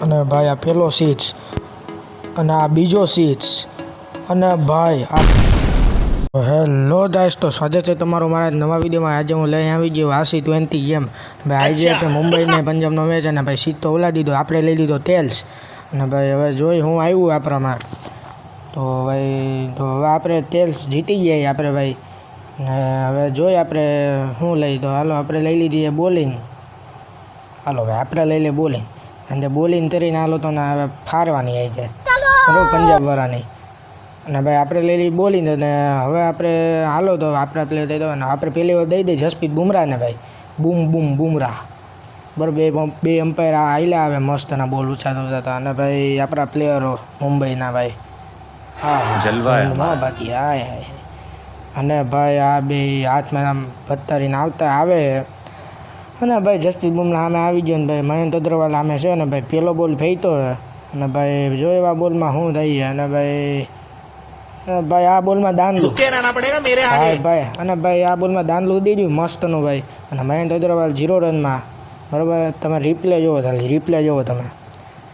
અને ભાઈ આ પહેલો સીટ્સ અને આ બીજો સીટ્સ અને ભાઈ આ હેલો ગાઈસ, તો સ્વાગત છે તમારો મારા નવા વિડીયોમાં। આજે હું લઈ આવી ગયો RC20 ગેમ। ભાઈ આજે આપણે મુંબઈ ને પંજાબનો મેચ અને ભાઈ સીટ તો ઓલા દીધો, આપણે લઈ લીધો ટેલ્સ। અને ભાઈ હવે જોઈ હું આવ્યું આપણામાં, તો હવે આપણે ટેલ્સ જીતી ગયા આપણે ભાઈ। ને હવે જોઈ આપણે શું લઈ, તો હાલો આપણે લઈ લીધી બોલિંગ। હાલો ભાઈ આપણે લઈ લે બોલિંગ, અને બોલિંગ કરીને હાલો તો ને હવે ફારવાની આવી જાય બરાબર પંજાબવાળાની। અને ભાઈ આપણે લઈ લઈએ બોલિંગ, અને હવે આપણે હાલો તો આપણા પ્લેયર દઈ દો, અને આપણે પહેલી વાર દઈ દઈએ જસપ્રીત બુમરાહને ભાઈ, બુમરાહ બરાબર। બે એમ્પાયર આયલા આવે મસ્તના બોલ ઉછાતા, અને ભાઈ આપણા પ્લેયરો મુંબઈના ભાઈ હા બાકી હાય હાય। અને ભાઈ આ બે હાથમાં આમ ભત્તારીને આવે, અને ભાઈ જસપ્રીત બુમરાહ સામે આવી ગયો ને ભાઈ મયંક અગ્રવાલ સામે છે ને ભાઈ પહેલો બોલ ફેંકતો હોય, અને ભાઈ જો એવા બોલમાં શું થઈ, અને ભાઈ આ બોલમાં દાનલું ભાઈ અને ભાઈ આ બોલમાં દાનલું ઉડી ગયું મસ્તનું ભાઈ। અને મયંક અગ્રવાલ 0 રનમાં બરાબર। તમે રિપ્લે જોવો, ખાલી રિપ્લે જોવો, તમે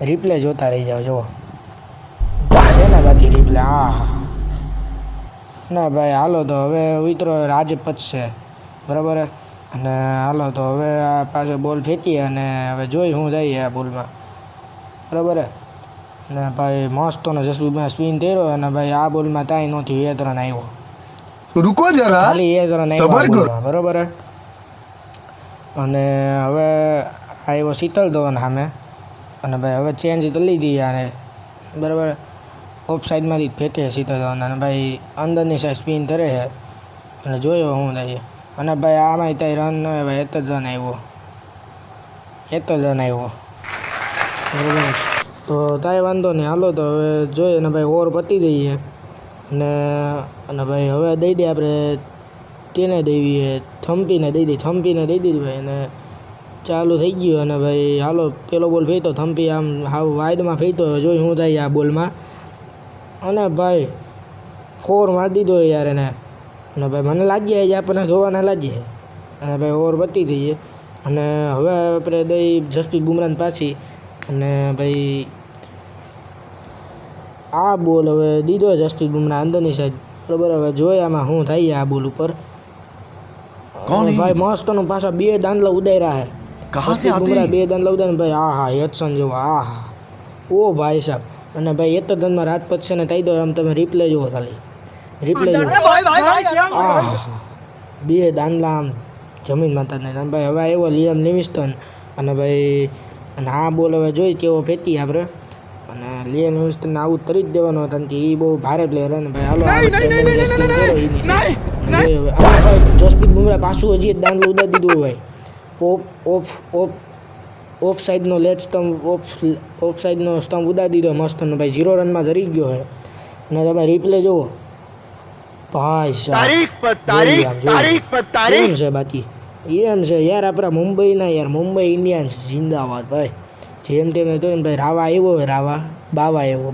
રિપ્લે જોતા રહી જાઓ, જુઓ છે ને બાકી રિપ્લે હા ના ભાઈ। હાલો તો હવે ઉતરો રાજપત છે બરાબર, અને હાલો તો હવે આ પાસે બોલ ફેંકીએ, અને હવે જોઈ શું થાય આ બોલમાં બરાબર। અને ભાઈ મસ્તનો જસપ્રીતમાં સ્પિન કર્યો, અને ભાઈ આ બોલમાં તાઈ નહોતી, એ રન આવ્યો, રૂકો જરા ખાલી એ રન આવ્યો બરાબર। અને હવે આવ્યો શીતલ ધવન સામે, અને ભાઈ હવે ચેન્જ કરી લીધી આને બરાબર। ઓફ સાઈડમાંથી ફેંકે શીતલ ધવન, અને ભાઈ અંદરની સાઈડ સ્પિન કરે છે, અને જોયો શું થાય। અને ભાઈ આમાં ત્યાં રન ન હોય ભાઈ, એક જ રન આવ્યો બરાબર। તો કાંઈ વાંધો નહીં, હાલો તો હવે જોઈએ ને ભાઈ ઓવર પતી દઈએ, અને ભાઈ હવે દઈ દઈએ આપણે તેને દઈએ થમ્પીને દઈ દીધી ભાઈ, અને ચાલુ થઈ ગયું। અને ભાઈ હાલો પેલો બોલ ફેંકતો થમ્પી આમ હાવ વાઇડમાં ફેંકતો, જોઈ શું થાય આ બોલમાં, અને ભાઈ 4 મારી દીધો યાર એને। અને ભાઈ મને લાગી આજે આપણને જોવાના લાગીએ, અને ભાઈ ઓવર પતી દઈએ, અને હવે આપણે દઈ જસપ્રીત બુમરાહને પાછી, અને ભાઈ આ બોલ હવે દીધો જસપ્રીત બુમરાહ અંદરની સાઈડ બરાબર। હવે જોઈએ આમાં શું થાય આ બોલ ઉપર, ભાઈ મસ્તનો પાછા 2 દાંડલા ઉડાડ્યા છે બુમરાહ, 2 દાંડલા ઉડાડે ભાઈ, આ હા હેડસન જેવો, આ હા ઓ ભાઈ સાહેબ। અને ભાઈ એક જ રનમાં રાજપત છે ને થઈ દો, આમ તમે રિપ્લે જુઓ, ખાલી રિપ્લે જુઓ, આ હા 2 દાંડલા આમ જમીન માતા નહીં। ભાઈ હવે આવ્યો લિયામ લિવિંગસ્ટન, અને ભાઈ અને આ બોલ હવે જોઈ કેવો ફેંકી આપણે, અને લિયામ લિવિંગસ્ટનને આઉટ કરી જ દેવાનો હતો, કારણ કે એ બહુ ભારે પ્લેયર છે ને ભાઈ। હાલો જસપ્રીત બુમરાહ પાછું હજી દાંડલું ઉડાડી દીધું ભાઈ, ઓફ સાઈડનો લેગ સ્ટમ્પ, ઓફ સાઈડનો સ્ટમ્પ ઉડાડી દીધો મસ્તનો ભાઈ, 0 રનમાં ધરી ગયો છે। અને તમે રિપ્લે જુઓ ભાઈ સાહેબ, કેમ છે બાકી એમ છે યાર આપણા મુંબઈના, યાર મુંબઈ ઇન્ડિયન્સ જિંદાબાદ ભાઈ। જેમ તેમ હતો ને ભાઈ, રાવા આવ્યો હોય,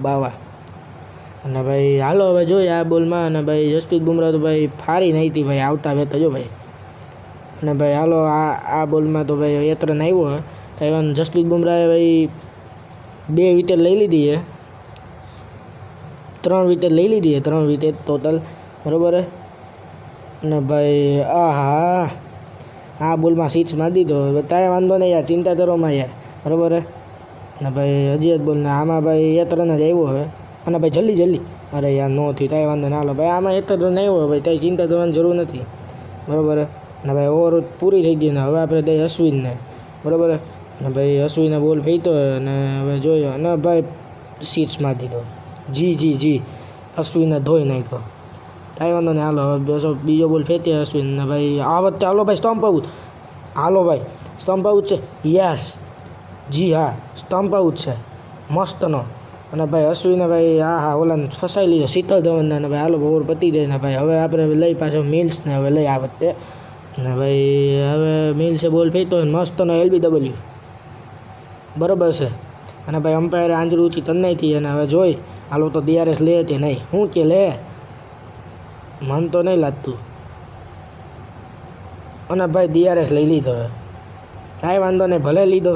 બાવા। અને ભાઈ હાલો હવે જોઈએ આ બોલમાં, અને ભાઈ જસપ્રીત બુમરાહ તો ભાઈ ફારી નહીં હતી ભાઈ, આવતા વેતા જો ભાઈ। અને ભાઈ હાલો આ બોલમાં તો ભાઈ એક રન આવ્યો તો જસપ્રીત બુમરાહે ભાઈ 2 વિકેટ લઈ લીધી છે, 3 વિકેટ લઈ લીધી છે, 3 વિકેટ ટોટલ બરાબર। અને ભાઈ આ બોલમાં સિક્સ મારી દીધો, કાંઈ વાંધો નહીં યાર, ચિંતા કરોમાં યાર બરાબર। અને ભાઈ હજી એક બોલને આમાં ભાઈ એક રન જ આવ્યો હવે, અને ભાઈ જલ્દી અરે યાર નો થયું, કાંઈ વાંધો ના, હાલો ભાઈ આમાં એક જ રન આવ્યો ભાઈ, કાંઈ ચિંતા કરવાની જરૂર નથી બરાબર। અને ભાઈ ઓવર પૂરી થઈ ગઈ, ને હવે આપણે દઈએ અશ્વિનને બરાબર। અને ભાઈ અશ્વિને બોલ ફેંકતો હોય, અને હવે જોયો, અને ભાઈ સિક્સ મારી દીધો, જી અશ્વિને ધોઈ નાખ્યો, કાંઈ વાંધો નહીં, હાલો હવે બીજો બોલ ફેંકીએ અશ્વિન, ને ભાઈ આ વખતે હાલો ભાઈ સ્ટમ્પ આઉટ, હાલો ભાઈ સ્ટમ્પ આઉટ છે, યસ જી હા સ્ટમ્પ આઉટ છે મસ્તનો। અને ભાઈ અશ્વિને ભાઈ હા ઓલાને ફસાઈ લીધો શીતલ ધવનને, અને ભાઈ હાલો ઓવર પતી જાય, ને ભાઈ હવે આપણે લઈ પાછો મિલ્સને હવે લઈ આ વખતે, અને ભાઈ હવે મિલ્સે બોલ ફેંકતો હોય મસ્તનો LBW બરાબર છે। અને ભાઈ અમ્પાયરે આંજળી ઊંચી તન નહીં થઈ, અને હવે જોઈ હાલો તો DRS લે કે નહીં, શું કે લે, મન તો નહીં લાગતું। અને ભાઈ DRS લઈ લીધો, કાંઈ વાંધો નહીં, ભલે લીધો,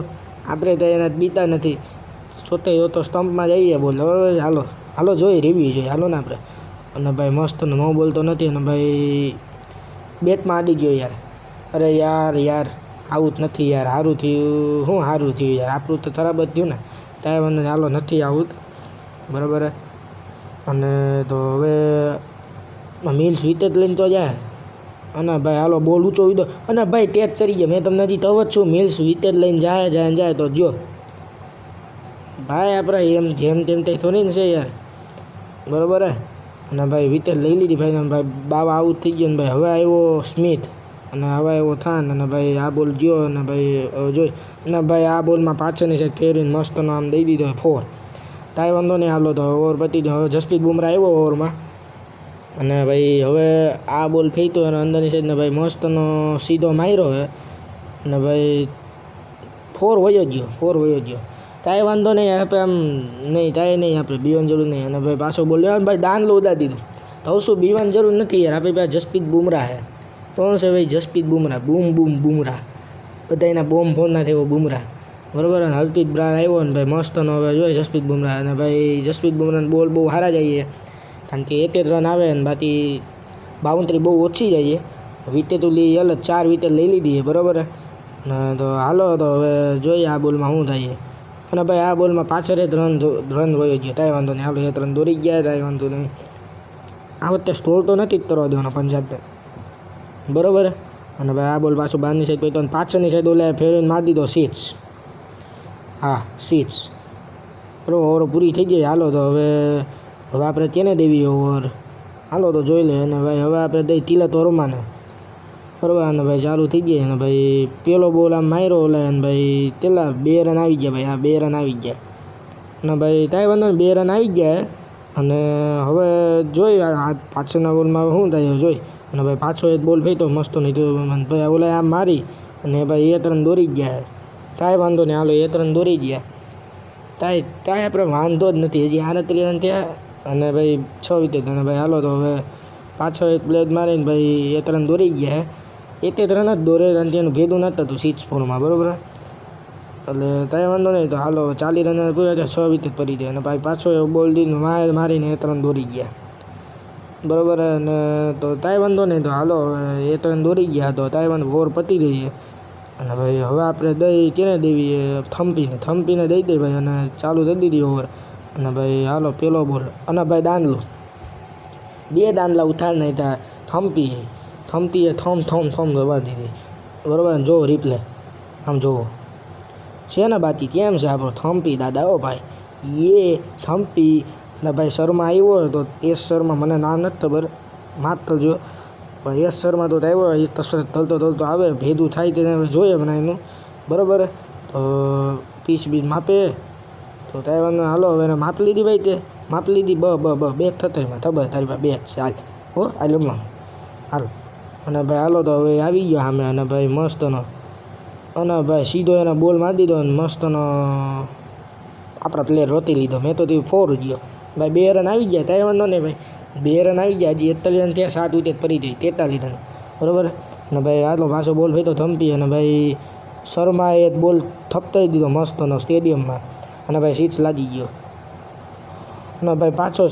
આપણે તો એને બીતા નથી, છોતે તો સ્ટમ્પમાં જઈએ બોલ હવે હાલો હાલો જોઈએ રિવ્યુ જોઈએ હાલો ને આપણે અને ભાઈ મસ્ત ન બોલતો નથી અને ભાઈ બેટમાં આડી ગયો યાર અરે યાર આવું જ નથી યાર સારું થયું શું સારું થયું યાર આપણું તો ખરાબ જ થયું ને કાંઈ વાંધો નહીં હાલો નથી આવું બરાબર અને તો હવે મિલ્સ વિકેટ લઈને તો જાય અને ભાઈ હાલો બોલ ઊંચો વીધો અને ભાઈ તેજ ચડી ગયા મેં તમને હજી તવ જ છું મિલ્સ વિકેટ લઈને જાય તો જો ભાઈ આપણે એમ જેમ તેમ તે થોડી ને છે યાર બરાબર અને ભાઈ વિકેટ લઈ લીધી ભાઈ ભાઈ બાવા આઉટ થઈ ગયો ને ભાઈ હવે આવ્યો સ્મિથ અને હવે આવ્યો થાન અને ભાઈ આ બોલ ગયો અને ભાઈ જોઈ અને ભાઈ આ બોલમાં પાછળની સાઈડ ફેરવીને મસ્તનો આમ દઈ દીધો 4 કાંઈ વાંધો નહીં હાલો તો ઓવર પતી ગયો હવે જસપ્રીત બુમરાહ આવ્યો ઓવરમાં અને ભાઈ હવે આ બોલ ફેંક્યો અને અંદરની સાઈડને ભાઈ મસ્તનો સીધો માર્યો છે અને ભાઈ 4 વયો ગયો કાંઈ વાંધો નહીં આપણે આમ નહીં કાંઈ નહીં આપણે બીવાની જરૂર નહીં અને ભાઈ પાછો બોલ ભાઈ દાન લો ઉડા દીધું તો શું બીવાની જરૂર નથી યાર આપણી પાસે જસપ્રીત બુમરાહ છે કોણ છે ભાઈ જસપ્રીત બુમરાહ બુમરાહ બધા એના બોમ્બ ફોન ના થયો બુમરાહ બરાબર અને હરપ્રીત બ્રાર આવ્યો ને ભાઈ મસ્તનો હવે જોઈએ જસપ્રીત બુમરાહ અને ભાઈ જસપ્રીત બુમરાહનો બોલ બહુ સારા જઈએ કારણ કે 1 રન આવે ને બાકી બાઉન્ડ્રી બહુ ઓછી જઈએ વિકેટ લી અલગ 4 વિકેટ લઈ લીધી બરાબર અને તો હાલો તો હવે જોઈએ આ બોલમાં શું થાય અને ભાઈ આ બોલમાં પાછળ જ રન વયો ગયો કાંઈ વાંધો નહીં હાલો 1 રન દોરી ગયા કાંઈ વાંધો નહીં આ વખતે સ્ટોર તો નથી જ કરવા દેવાનો પંજાબને બરાબર અને ભાઈ આ બોલ પાછું બહારની સાઈડ પહોંચ્યો અને પાછળની સાઈડ ઓલે ફેરવીને મારી દીધો 6 હા 6 બરાબર ઓવર પૂરી થઈ ગઈ હાલો તો હવે આપણે કેને દેવી ઓવર હાલો તો જોઈ લે અને ભાઈ હવે આપણે દઈ તિલક વર્માને બરાબર અને ભાઈ ચાલુ થઈ ગઈ અને ભાઈ પેલો બોલ આમ માર્યો ઓલે અને ભાઈ પેલા 2 રન આવી ગયા ભાઈ હા 2 રન આવી ગયા અને ભાઈ કાંઈ વાંધો નહીં 2 રન આવી ગયા અને હવે જોઈ આ પાછળના બોલમાં શું થાય જોઈ અને ભાઈ પાછો એક બોલ ફેંક્યો મસ્ત નહીં તો ભાઈ ઓલા આમ મારી અને ભાઈ 1 રન દોરી ગયા કાંઈ વાંધો નહીં હાલો 1 રન દોરી ગયા કાંઈ આપણે વાંધો જ નથી હજી 38 રન થયા અને ભાઈ 6 વિકેટ અને ભાઈ હાલો તો હવે પાછો એક પ્લેટ મારીને ભાઈ 1 રન દોરી ગયા 1 રન જ દોરે રન તેનું ભેદું નહોતું હતું 6-4માં બરાબર એટલે કાંઈ વાંધો નહીં તો હાલો 40 રન પૂરા થયા 6 વિકેટ પડી જાય અને ભાઈ પાછો એવો બોલ દીને મારીને 1 રન દોરી ગયા બરાબર અને તો કાંઈ વાંધો નહીં તો હાલો હવે 1 રન દોરી ગયા તો કાંઈ વાંધો ઓવર પતી રહી અને ભાઈ હવે આપણે દઈ કેને દેવી થંપીને દઈ દઈ ભાઈ અને ચાલુ થઈ દીધી ઓવર અને ભાઈ હાલો પેલો બોલ અને ભાઈ દાંડલું 2 દાંડલા ઉઠાડ નહીં ત્યાં થંપીએ થમ દબા દીધી બરાબર ને જોવો રિપ્લે આમ જોવો છે ને બાકી કેમ છે આપણો થંપી દાદા ઓ ભાઈ થંપી અને ભાઈ શર્મા આવ્યો તો શર્મા મને નામ નથી ખબર માફ કરજો પણ શર્મા તો આવ્યો એ તસરત તલતો આવે ભેદું થાય તેને જોઈએ મને એનું બરાબર તો પીચ માપે તો કાંઈ વાંધો હાલો હવે એને માપ લીધી ભાઈ તે માપ લીધી બે થતા એમાં ખબર તારી પાસે 2 છે હાલ હો હાલ હાલો અને ભાઈ હાલો તો હવે આવી ગયો સામે અને ભાઈ મસ્તનો અને ભાઈ સીધો એના બોલ મારી દીધો અને મસ્તનો આપણા પ્લેયર રોતી લીધો મેં તો 4 ગયો ભાઈ 2 રન આવી ગયા કાંઈ વાંધો નહીં ભાઈ 2 રન આવી ગયા હજી 41 રન થયા 7 વિકેટ પડી ગઈ 43 રન બરાબર અને ભાઈ હાલો પાછો બોલ ફેંક્યો થંપી અને ભાઈ શર્માએ એક બોલ થપતાઈ દીધો મસ્તનો સ્ટેડિયમમાં અને ભાઈ 6 લાગી ગયો અને ભાઈ પાછો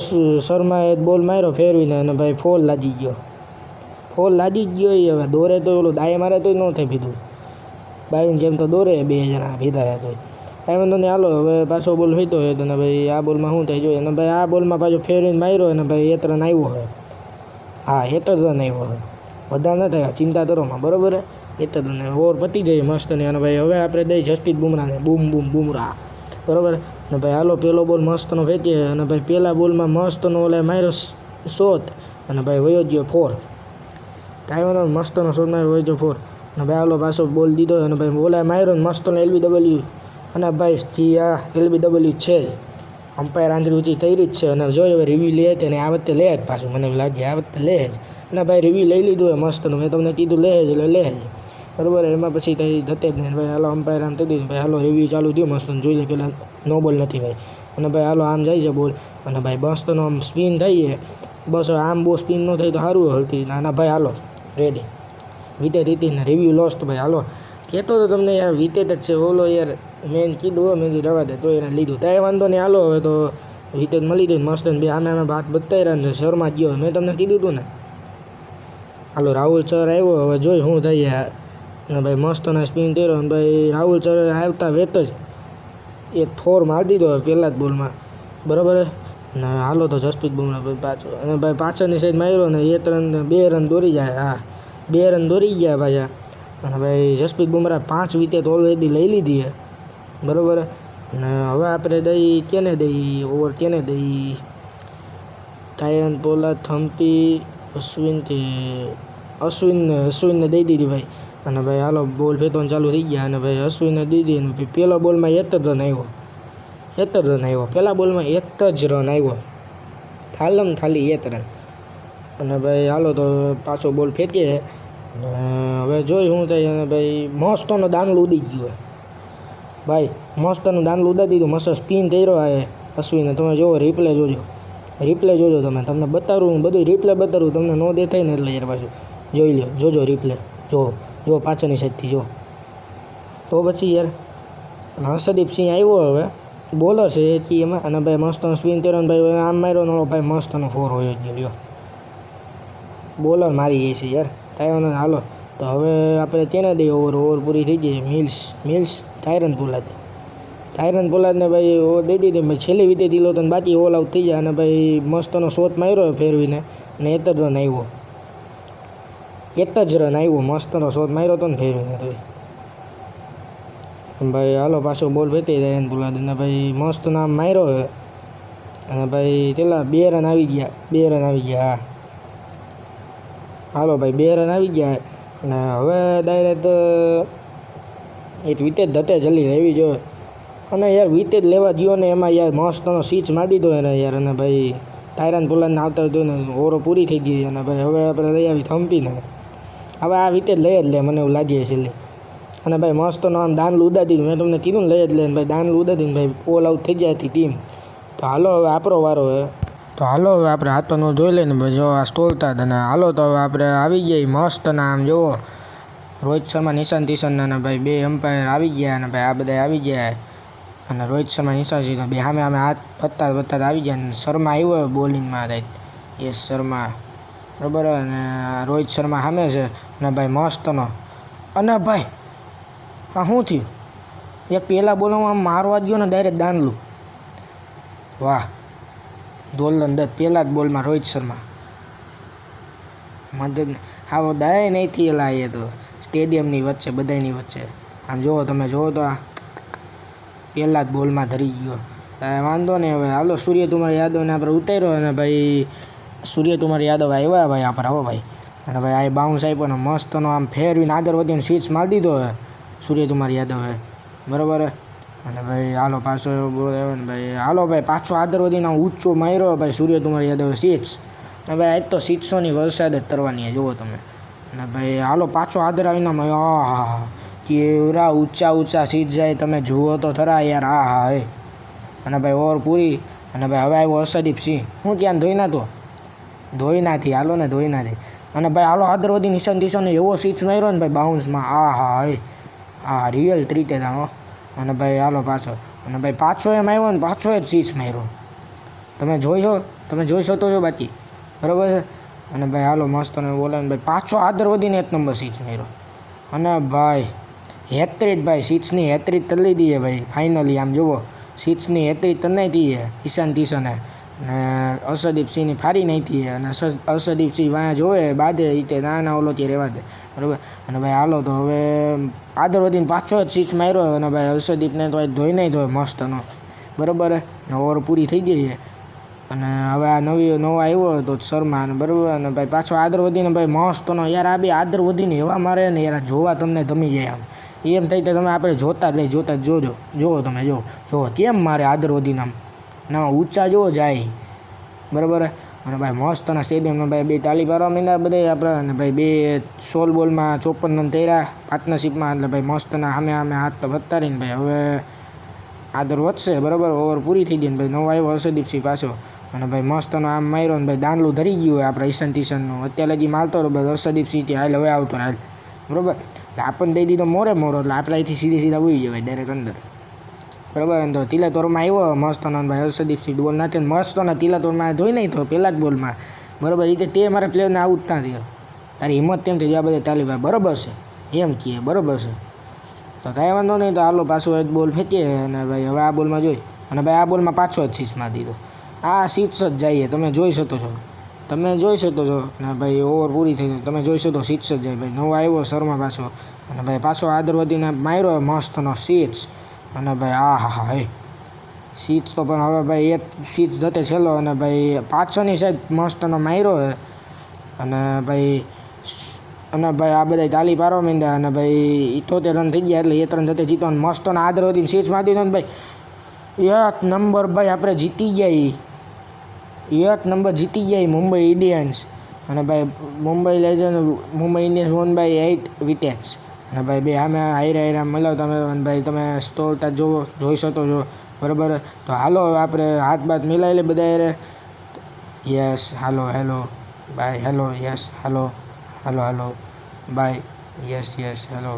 શર્માએ એક બોલ માર્યો ફેરવીને અને ભાઈ 4 લાગી ગયો હવે દોરે તો ઓલું દાએ મારે તો ન થાય ભીધું બાવીને જેમ તો દોરે 2 જણા ભીધા તો કાંઈ વાંધો નહીં હાલો હવે પાછો બોલ ફેંક્યો હોય તો ને ભાઈ આ બોલમાં શું થાય જોઈએ અને ભાઈ આ બોલમાં પાછો ફેરવીને માર્યો અને ભાઈ 1 રન આવ્યો હોય હા 1 રન આવ્યો હોય વધારે ન થાય ચિંતા કરોમાં બરાબર 1 રન ઓવર પતી જાય મસ્ત ને અને ભાઈ હવે આપણે દઈ જસપ્રીત બુમરાહને બુમરાહ બરાબર અને ભાઈ હાલો પેલો બોલ મસ્તનો ફેંકીએ અને ભાઈ પહેલા બોલમાં મસ્તનો ઓલા માર્યો શોટ અને ભાઈ વયો ગયો 4 કાંઈ વાંધો મસ્તનો શોટ માર્યો વયો ગયો 4 અને ભાઈ હાલો પાછો બોલ દીધો અને ભાઈ ઓલા માર્યો ને મસ્તનો LBW અને ભાઈ જી આ LBW છે જ અમ્પાયર આંધળી ઊંચી થઈ જ છે અને જોઈએ હવે રિવ્યુ લે છે અને આ વખતે લે જ પાછું મને લાગે આ વખતે લે જ અને ભાઈ રિવ્યુ લઈ લીધું હોય મસ્તનું મેં તમને કીધું લે જ એટલે લે જ બરાબર એમાં પછી કંઈ જતે જ નહીં ભાઈ હાલો અમ્પાયર આમ થઈ દીધું ભાઈ હાલો રિવ્યુ ચાલુ થયું મસ્ત જોઈ લે પેલા નો બોલ નથી ભાઈ અને ભાઈ હાલો આમ જાય છે બોલ અને ભાઈ મસ્તનો આમ સ્પિન થઈએ બસ આમ બહુ સ્પિન ન થાય તો સારું હલતી ના ભાઈ હાલો રેડી વિતે રીતિને રિવ્યુ લોસ્ટ ભાઈ હાલો કહેતો તો તમને યાર વિકેટ જ છે ઓલો યાર મેન કીધું હોય મેં કીધું રવા દે તો એને લીધું તારે વાંધો નહીં હાલો હવે તો વિકેટ મળી ગઈ મસ્ત ને બે આમે ભાત બતાવી રહ્યા ને શર્મા ગયો મેં તમને કીધું હતું ને હાલો રાહુલ સર આવ્યો હવે જોઈ શું થાય યાર અને ભાઈ મસ્તના સ્પિન કર્યો અને ભાઈ રાહુલ સર આવતા વેત જ એક ફોર મારી દીધો પહેલાં જ બોલમાં બરાબર ને હાલો તો જસપ્રીત બુમરાહ ભાઈ પાછો અને ભાઈ પાછળની સાઈડ માર્યો ને 2 રન દોરી જાય હા 2 રન દોરી ગયા ભાઈ અને ભાઈ જસપ્રીત બુમરાહ 5 વિકેટ ઓલરેડી લઈ લીધી છે બરાબર અને હવે આપણે દઈ કેને દઈ ઓવર કેને દઈ ટાયરન પોલાદ થમ્પી અશ્વિનને દઈ દીધી ભાઈ અને ભાઈ હાલો બોલ ફેંકવાનું ચાલુ થઈ ગયા અને ભાઈ અશ્વિનને દીધી અને પહેલા બોલમાં 1 જ રન આવ્યો પહેલા બોલમાં 1 જ રન આવ્યો ખાલી 1 રન અને ભાઈ હાલો તો પાછો બોલ ફેંકીએ અને હવે જોઈ શું થાય અને ભાઈ મસ્તનો દાનલું ઉડી ગયું ભાઈ મસ્તનું દાનલું ઉડાડી દીધું મસ્ત સ્પિન કર્યો આ અશ્વિને તમે જોવો રિપ્લે જોજો તમને બતાવું બધું રિપ્લે બતાવું તમને ન દેખાય ને એટલે યાર પાછું જોઈ લો જોજો રિપ્લે જો પાછળની સાઈડથી જો તો પછી યાર હર્ષદીપ સિંહ આવ્યો હવે બોલર છે એ એમાં અને ભાઈ મસ્તનો સ્પિન કર્યો ને ભાઈ આમ માર્યો ને ભાઈ મસ્તનો ફોર હોય જ ગયો બોલર મારી ગઈ છે યાર થાય હાલો તો હવે આપણે તેને દઈએ ઓવર પૂરી થઈ ગઈ મિલ્સ ટાયરન પોલાદને ભાઈ ઓવર દઈ દીધી ભાઈ છેલ્લી વિકેટ દીધો તો બાકી ઓલ આઉટ થઈ જાય અને ભાઈ મસ્તનો શોટ માર્યો ફેરવીને અને 1 જ રન આવ્યો મસ્તનો શોટ માર્યો હતો ને ફેરવીને તો ભાઈ હાલો પાછો બોલ ફેંકી ટાયરન પોલાદ અને ભાઈ મસ્ત નામ માર્યો અને ભાઈ પેલા 2 રન આવી ગયા હા હાલો ભાઈ 2 રન આવી ગયા અને હવે ડાયરેક્ટ એક વિકેટ ધતે જલ્દી રહેવી જોઈએ અને યાર વિકેટ લેવા ગયો ને એમાં યાર મસ્તનો સ્વિચ મારી દીધો એને યાર અને ભાઈ ટાયરન પોલાદને આવતા હતું ને ઓવરો પૂરી થઈ ગઈ અને ભાઈ હવે આપણે લઈ આવી થમ્પીને હવે આ વિકેટ લઈ જ લે મને એવું લાગે છેલ્લે અને ભાઈ મસ્તનો આમ દાનલું ઉડાડી દીધું મેં તમને કીધું ને લઈ જ લે ને ભાઈ દાનલું ઉડાડીને ભાઈ ઓલ આઉટ થઈ જાય હતી ટીમ તો હાલો હવે આપણો વારો આપણે હાથોનું જોઈ લઈને ભાઈ જો આ સ્ટોલતા અને હાલો તો હવે આપણે આવી ગયા મસ્તના આમ જુઓ રોહિત શર્મા નિશાન તિશાન અને ભાઈ 2 એમ્પાયર આવી ગયા અને ભાઈ આ બધા આવી ગયા અને રોહિત શર્મા નિશાન છે બે સામે હાથ પત્તા આવી ગયા અને શર્મા આવ્યો બોલિંગમાં રાઈટ યસ શર્મા બરાબર અને રોહિત શર્મા સામે છે અને ભાઈ મસ્તનો અને ભાઈ હા શું થયું એ પહેલાં બોલમાં આમ મારવા ગયો ને ડાયરેક્ટ દાનલું વાહ દોલન દત્ત પહેલાં જ બોલમાં રોહિત શર્મા મદદ આવો દાય નહીં થયેલા એ તો સ્ટેડિયમની વચ્ચે બધાની વચ્ચે આમ જુઓ તમે જુઓ તો આ પહેલાં જ બોલમાં ધરી ગયો વાંધો નહીં હવે હાલો સૂર્યકુમાર યાદવને આપણે ઉતાર્યો અને ભાઈ સૂર્યકુમાર યાદવ આવ્યા ભાઈ આપણે આવો ભાઈ અને ભાઈ આ બાઉન્સ આપ્યો ને મસ્તનો આમ ફેરવીને આગળ વધીને સ્વિચ મારી દીધો હવે સૂર્યકુમાર યાદવે બરાબર અને ભાઈ હાલો પાછો એવો બોલ આવ્યો ને ભાઈ હાલો ભાઈ પાછો આગળ વધીને ઊંચો માર્યો ભાઈ સૂર્યકુમાર યાદવે સ્વિચ અને ભાઈ આજ તો સિક્સોની વરસાદ જ કરવાની જુઓ તમે અને ભાઈ હાલો પાછો આદર આવીને હા કેવડા ઊંચા સીટ જાય તમે જુઓ તો ખરા યાર હા હે અને ભાઈ ઓવર પૂરી અને ભાઈ હવે આવ્યો હર્ષદીપ સિંહ હું ત્યાં ધોઈ નાથી હાલો ને ધોઈ નાથી અને ભાઈ હાલો આદર વધી નિશાન તિશાનને એવો સ્વિચ માર્યો ને ભાઈ બાઉન્સમાં હા રિયલ રીતે હો અને ભાઈ હાલો પાછો અને ભાઈ પાછો એમ આવ્યો ને પાછો જ સ્વિચ માર્યો તમે જોઈ શકો છો બાકી બરાબર છે અને ભાઈ હાલો મસ્ત ને બોલે ને ભાઈ પાછો આદર વધીને 1 નંબર સ્વિચ માર્યો અને ભાઈ હેત્રીજ ભાઈ સ્વિચની હેત્રીજ કરી લીધી છે ભાઈ ફાઇનલી આમ જુઓ સ્વિચની હેત્રીજ કરી નાખી છે ઈશાન કિશને અને હર્ષદીપ સિંહની ફાડી નાખી છે અને હર્ષદીપ સિંહ વાયા જોવે બાદે રીતે નાના ઓલોથી રહેવા દે બરાબર અને ભાઈ હાલો તો હવે આદર વધીને પાછો જ સ્વિચ માર્યો અને ભાઈ હર્ષદીપને તો ધોઈ નહીં ધોય મસ્તનો બરાબર ને ઓવર પૂરી થઈ ગઈ છે અને હવે આ નવો આવ્યો તો શર્મા અને બરાબર અને ભાઈ પાછો આદર વધીને ભાઈ મસ્તનો યાર આ બી આદર વધીને એવા મારે ને યાર જોવા તમને ગમી જાય આમ એમ થઈ તો તમે આપણે જોતા જ જોવો તમે જુઓ કેમ મારે આદર વધીને આમ ના ઊંચા જુઓ જાય બરાબર અને ભાઈ મસ્તના સ્ટેડિયમમાં ભાઈ 2 તાળી પાડવા માંડ્યા બધા આપણે અને ભાઈ 16 બોલમાં 54 રન કર્યા પાર્ટનરશિપમાં એટલે ભાઈ મસ્તના સામે હાથ તો વતારીને ભાઈ હવે આદર વધશે બરાબર ઓવર પૂરી થઈ ગઈ ને ભાઈ નવો આવ્યો હર્ષદીપસિંહ પાછો અને ભાઈ મસ્તનો આમ માર્યો ને ભાઈ દાનલું ધરી ગયું હોય આપણે ઈશાન તિશાનનું અત્યારે હજી મારતો રહ્યો ભાઈ હર્ષદીપસિંહથી હાલ હવે આવતો હાલ બરાબર એટલે આપણને દઈ દીધો મોરે એટલે આપણે અહીંથી સીધા ઉઈ જવાય ડાયરેક્ટ અંદર, બરાબર. અને તો તિલાતોરમાં આવ્યો મસ્તનો ભાઈ હર્ષદીપ સિંહ બોલ નાખે મસ્તનો તિલાતોરમાં ધોઈ નહીં તો પહેલાં જ બોલમાં, બરાબર. રીતે તે મારા પ્લેયરને આઉટ ના થયો, તારી હિંમત તેમ થઈ આ બધા તાલી ભાઈ બરાબર છે એમ કહે, બરાબર છે. તો કાંઈ વાંધો નહીં, તો હાલો પાછો એક બોલ ફેંકીએ અને ભાઈ હવે આ બોલમાં જોઈ અને ભાઈ આ બોલમાં પાછો જ સિક્સમાં દીધો. આ સિક્સ જ જઈએ, તમે જોઈ શકો છો, અને ભાઈ ઓવર પૂરી થઈ ગઈ, તમે જોઈ શકો સિક્સ જ જાય ભાઈ. નવો આવ્યો શર્મા પાછો અને ભાઈ પાછો આદર વધીને માર્યો મસ્તનો સિક્સ અને ભાઈ હા હે સિક્સ તો પણ હવે ભાઈ એક સિક્સ જતે છેલ્લો અને ભાઈ પાછળની સાઈડ મસ્તનો માર્યો હે અને ભાઈ આ બધા તાલી પારવા માંડ્યા અને ભાઈ 78 રન થઈ ગયા એટલે 1 રન જતે જીતો અને મસ્તનો આદર વધીને સિક્સ મારી દીધો ને ભાઈ 1 નંબર ભાઈ આપણે જીતી ગયા, 1 નંબર જીતી ગયા મુંબઈ ઇન્ડિયન્સ અને ભાઈ Mumbai Indians won by 8 wickets અને ભાઈ બે આમે હાઈરા મળ્યો તમે અને ભાઈ તમે સ્ટોર જોઈ શકો છો, બરાબર. તો હાલો હવે આપણે હાથ બાથ મિલાવી લે બધા યારે. યસ હાલો હેલો બાય, હેલો યસ હાલો બાય, યસ હેલો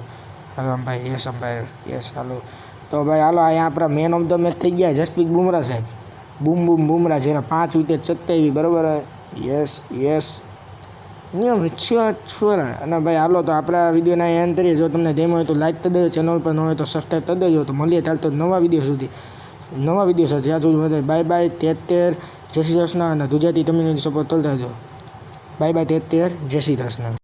ભાઈ, યસ અમ્પાયર યસ હાલો. તો ભાઈ હાલો અહીંયા આપણા મેન ઓફ ધ મેચ થઈ ગયા જસપ્રીત બુમરાહ સાહેબ, બુમરાહ જેને 5 વિકેટ ચટકાવી, બરાબર. યસ નિયમ અને ભાઈ હાલો તો આપણા વિડીયોના એન્ડ કરીએ. જો તમને ગેમ હોય તો લાઈક કરી દેજો, ચેનલ પર ન હોય તો સબસ્ક્રાઈબ કરી દેજો. તો મળીએ ચાલતો નવા વિડીયો સાથે, જ્યાં સુધી બાય બાય 73, જય શ્રી કૃષ્ણ અને ગુજરાતી કમ્યુનિટી સપોર્ટ કરતા રહેજો. બાય બાય 73, જય શ્રી કૃષ્ણ.